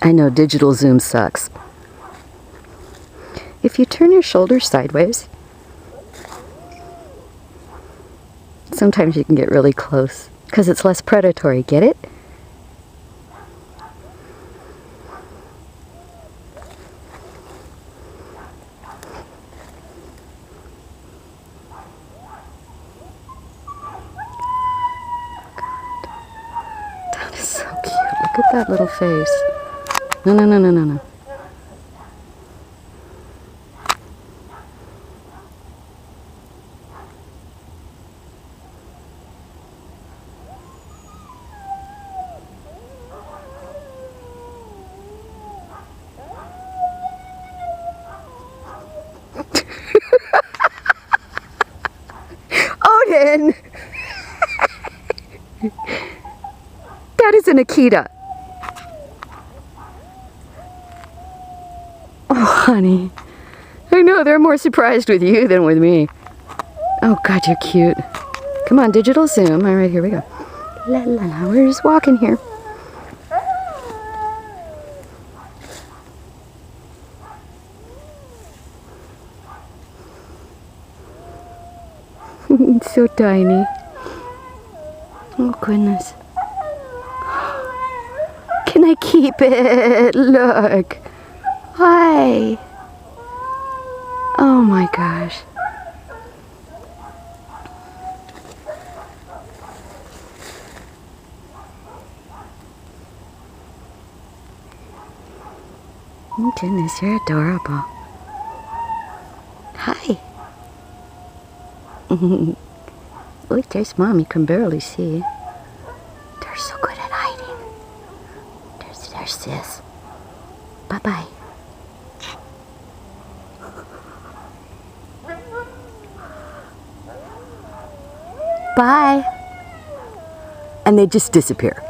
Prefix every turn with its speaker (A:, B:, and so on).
A: I know digital zoom sucks. If you turn your shoulders sideways, sometimes you can get really close because it's less predatory. Get it? That is so cute. Look at that little face. No, no, no, no, no, no. Odin! That is an Akita. Oh, honey. I know, they're more surprised with you than with me. Oh, God, you're cute. Come on, digital zoom. All right, here we go. La, la, la. We're just walking here. It's so tiny. Oh, goodness. Can I keep it? Look. Hi. Oh my gosh. Oh, goodness, you're adorable. Hi. Look, there's Mom. You can barely see. They're so good at hiding. There's sis. Bye-bye. Bye. And they just disappear.